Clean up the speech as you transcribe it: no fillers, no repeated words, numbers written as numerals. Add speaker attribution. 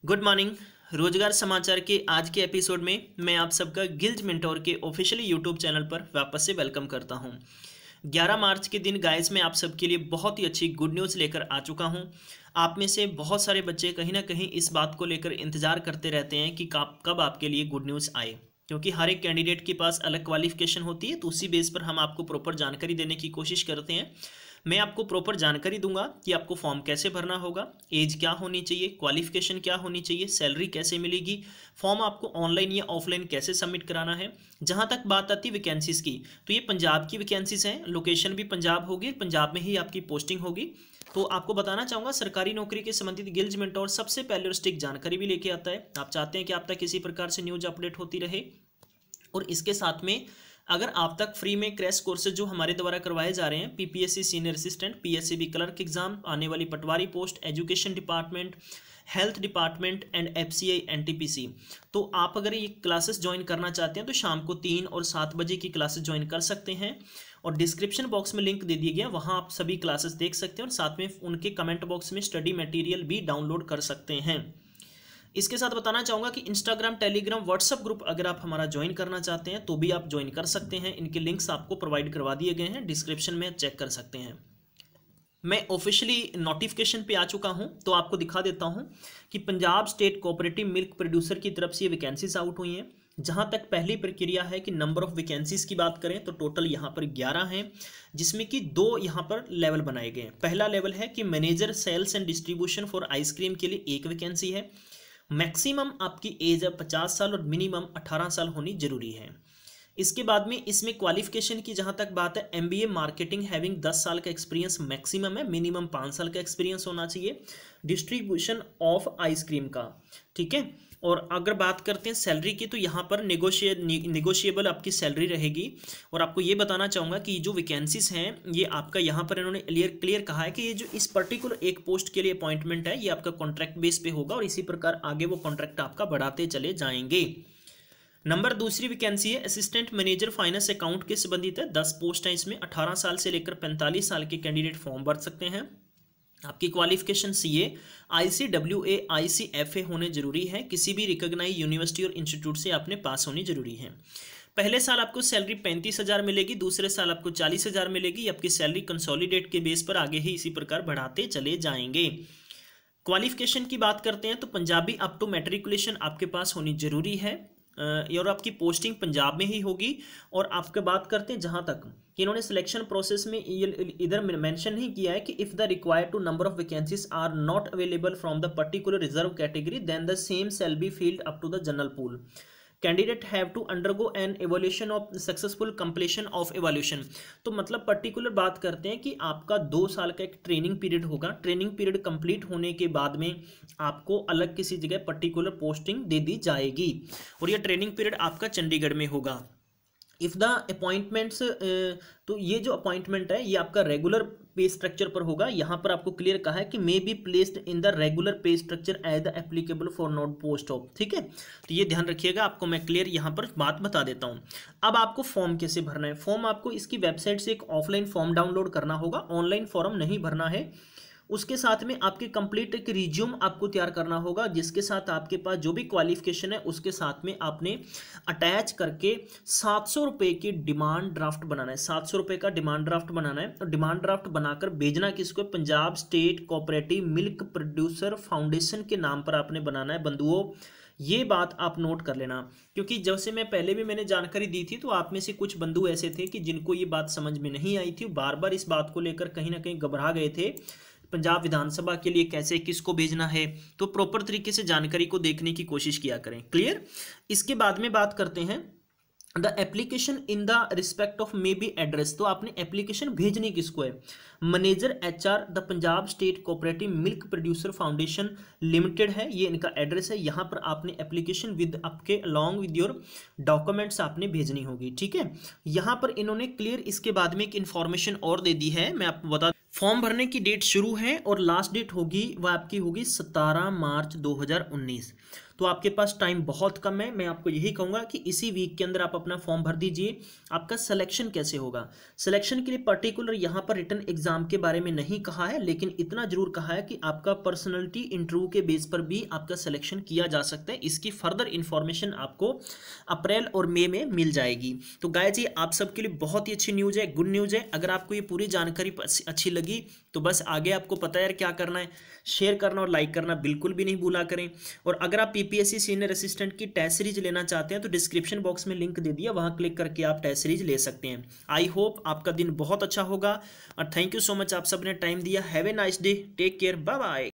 Speaker 1: Good morning. रोजगार समाचार के आज के एपिसोड में मैं आप सबका गिल्ड मेंटोर के ऑफिशियली यूट्यूब चैनल पर वापस से वेलकम करता हूं। 11 मार्च के दिन गाइस मैं आप सबके लिए बहुत ही अच्छी गुड न्यूज़ लेकर आ चुका हूं। आप में से बहुत सारे बच्चे कहीं ना कहीं इस बात को लेकर इंतज़ार करते रहते हैं कि कब आपके लिए गुड न्यूज़ आए, क्योंकि हर एक कैंडिडेट के पास अलग क्वालिफिकेशन होती है। तो उसी बेस पर हम आपको प्रॉपर जानकारी देने की कोशिश करते हैं। मैं आपको प्रॉपर जानकारी दूंगा कि आपको फॉर्म कैसे भरना होगा, एज क्या होनी चाहिए, क्वालिफिकेशन क्या होनी चाहिए, सैलरी कैसे मिलेगी, फॉर्म आपको ऑनलाइन या ऑफलाइन कैसे सबमिट कराना है। जहां तक बात आती है वैकेंसीज की, तो ये पंजाब की वैकेंसीज हैं, लोकेशन भी पंजाब होगी, पंजाब में ही आपकी पोस्टिंग होगी। तो आपको बताना चाहूँगा, सरकारी नौकरी के संबंधित गिल्ड मेंटोर सबसे पहले और स्टिक जानकारी भी लेके आता है। आप चाहते हैं कि आप तक किसी प्रकार से न्यूज़ अपडेट होती रहे, और इसके साथ में अगर आप तक फ्री में क्रैश कोर्सेज जो हमारे द्वारा करवाए जा रहे हैं, PPSC senior assistant, PSCB clerk exam, आने वाली patwari post, education department, health department and FCI NTPC, तो आप अगर ये क्लासेस ज्वाइन करना चाहते हैं तो शाम को 3 और 7 बजे की क्लासेस ज्वाइन कर सकते हैं। और डिस्क्रिप्शन बॉक्स में लिंक दे दिया गया, वहाँ आप सभी क्लासेस देख सकते हैं और साथ में उनके कमेंट बॉक्स में स्टडी मटेरियल भी डाउनलोड कर सकते हैं। इसके साथ बताना चाहूँगा कि इंस्टाग्राम, टेलीग्राम, व्हाट्सअप ग्रुप अगर आप हमारा ज्वाइन करना चाहते हैं तो भी आप ज्वाइन कर सकते हैं। इनके लिंक्स आपको प्रोवाइड करवा दिए गए हैं, डिस्क्रिप्शन में चेक कर सकते हैं। मैं ऑफिशियली नोटिफिकेशन पे आ चुका हूं, तो आपको दिखा देता हूं कि Punjab state cooperative milk producer की तरफ से ये वैकेंसीज आउट हुई हैं। जहां तक पहली प्रक्रिया है कि नंबर ऑफ वैकेंसीज की बात करें तो टोटल यहां पर 11 हैं, जिसमें कि 2 यहां पर लेवल बनाए गए हैं। पहला लेवल है कि manager sales and distribution for ice cream के लिए 1 वैकेंसी है। मैक्सिमम आपकी एज है 50 साल और मिनिमम 18 साल होनी जरूरी है। इसके बाद में इसमें क्वालिफिकेशन की जहां तक बात है, एमबीए मार्केटिंग हैविंग 10 साल का एक्सपीरियंस मैक्सिमम है, मिनिमम 5 साल का एक्सपीरियंस होना चाहिए डिस्ट्रीब्यूशन ऑफ आइसक्रीम का। ठीक है, और अगर बात करते हैं सैलरी की, तो यहाँ पर निगोशिएबल आपकी सैलरी रहेगी। और आपको ये बताना चाहूँगा कि जो वैकेंसीज हैं ये आपका यहाँ पर इन्होंने क्लियर कहा है कि ये जो इस पर्टिकुलर एक पोस्ट के लिए अपॉइंटमेंट है, ये आपका कॉन्ट्रैक्ट बेस पे होगा और इसी प्रकार आगे वो कॉन्ट्रैक्ट आपका बढ़ाते चले जाएंगे। नंबर दूसरी वैकेंसी है असिस्टेंट मैनेजर फाइनेंस अकाउंट के संबंधित है। 10 पोस्ट है इसमें। 18 साल से लेकर 45 साल के कैंडिडेट फॉर्म भर सकते हैं। आपकी क्वालिफिकेशन सीए, आईसीडब्ल्यूए, आईसीएफए होने जरूरी है। किसी भी रिकॉग्नाइज यूनिवर्सिटी और इंस्टीट्यूट से आपने पास होनी जरूरी है। पहले साल आपको सैलरी 35,000 मिलेगी, दूसरे साल आपको 40,000 मिलेगी। आपकी सैलरी कंसोलिडेट के बेस पर आगे ही इसी प्रकार बढ़ाते चले जाएंगे। क्वालिफिकेशन की बात करते हैं तो पंजाबी अप टू मैट्रिकुलेशन आपके पास होनी जरूरी है, और आपकी पोस्टिंग पंजाब में ही होगी। और आपके बात करते हैं जहां तक कि इन्होंने सिलेक्शन प्रोसेस में इधर मेंशन नहीं किया है कि if the required to number of vacancies are not available from the particular reserve category then the same shall be filled up to the general pool. Candidate have to undergo an evolution of successful completion of evolution. तो मतलब particular बात करते हैं कि आपका 2 साल का एक ट्रेनिंग पीरियड होगा। ट्रेनिंग पीरियड कंप्लीट होने के बाद में आपको अलग किसी जगह पर्टिकुलर पोस्टिंग दे दी जाएगी, और यह ट्रेनिंग पीरियड आपका चंडीगढ़ में होगा। इफ़ द अपॉइंटमेंट्स, तो ये जो अपॉइंटमेंट है ये आपका रेगुलर पे स्ट्रक्चर पर होगा। यहाँ पर आपको क्लियर कहा है कि may be placed in the regular pay structure as the applicable for note post of. ठीक है, तो ये ध्यान रखिएगा, आपको मैं क्लियर यहाँ पर बात बता देता हूँ। अब आपको फॉर्म कैसे भरना है। फॉर्म आपको इसकी वेबसाइट से एक ऑफलाइन फॉर्म डाउनलोड करना होगा, ऑनलाइन फॉर्म नहीं भरना है। उसके साथ में आपके कंप्लीट एक रिज्यूम आपको तैयार करना होगा, जिसके साथ आपके पास जो भी क्वालिफिकेशन है उसके साथ में आपने अटैच करके 700 रुपये की डिमांड ड्राफ्ट बनाना है। 700 रुपये का डिमांड ड्राफ्ट बनाना है, और डिमांड ड्राफ्ट बनाकर भेजना किसको, Punjab state cooperative milk producer foundation के नाम पर आपने बनाना है। बंधुओं, ये बात आप नोट कर लेना, क्योंकि जैसे मैं पहले भी मैंने जानकारी दी थी, तो आप में से कुछ बंधु ऐसे थे कि जिनको ये बात समझ में नहीं आई थी, बार बार इस बात को लेकर कहीं ना कहीं घबरा गए थे पंजाब विधानसभा के लिए कैसे किसको भेजना है। तो प्रॉपर तरीके से जानकारी को देखने की कोशिश किया करें। क्लियर। इसके बाद में बात करते हैं the application in the respect of may be address. तो आपने एप्लीकेशन भेजनी किसको है, manager HR the Punjab state cooperative milk producer foundation limited है, ये इनका एड्रेस है। यहाँ पर आपने एप्लीकेशन विद आपके अलॉन्ग विद योर डॉक्यूमेंट्स आपने भेजनी होगी। ठीक है, यहाँ पर इन्होंने क्लियर इसके बाद में एक इन्फॉर्मेशन और दे दी है, मैं आपको बता फॉर्म भरने की डेट शुरू है और लास्ट डेट होगी वह आपकी होगी 17 मार्च 2019। तो आपके पास टाइम बहुत कम है। मैं आपको यही कहूँगा कि इसी वीक के अंदर आप अपना फॉर्म भर दीजिए। आपका सिलेक्शन कैसे होगा, सिलेक्शन के लिए पर्टिकुलर यहाँ पर रिटन एग्जाम के बारे में नहीं कहा है, लेकिन इतना जरूर कहा है कि आपका पर्सनैलिटी इंटरव्यू के बेस पर भी आपका सिलेक्शन किया जा सकता है। इसकी फर्दर इंफॉर्मेशन आपको अप्रैल और मई में मिल जाएगी। तो गाइस ये आप सबके लिए बहुत ही अच्छी न्यूज़ है, गुड न्यूज़ है। अगर आपको ये पूरी जानकारी अच्छी लगी तो बस आगे आपको पता है यार क्या करना है, शेयर करना और लाइक करना बिल्कुल भी नहीं भूला करें। और अगर आप पीपीएससी सीनियर असिस्टेंट की टेस्ट सीरीज लेना चाहते हैं तो डिस्क्रिप्शन बॉक्स में लिंक दे दिया, वहां क्लिक करके आप टेस्ट सीरीज ले सकते हैं। आई होप आपका दिन बहुत अच्छा होगा और थैंक यू सो मच, आप सबने टाइम दिया। Have a nice day, take care, bye bye.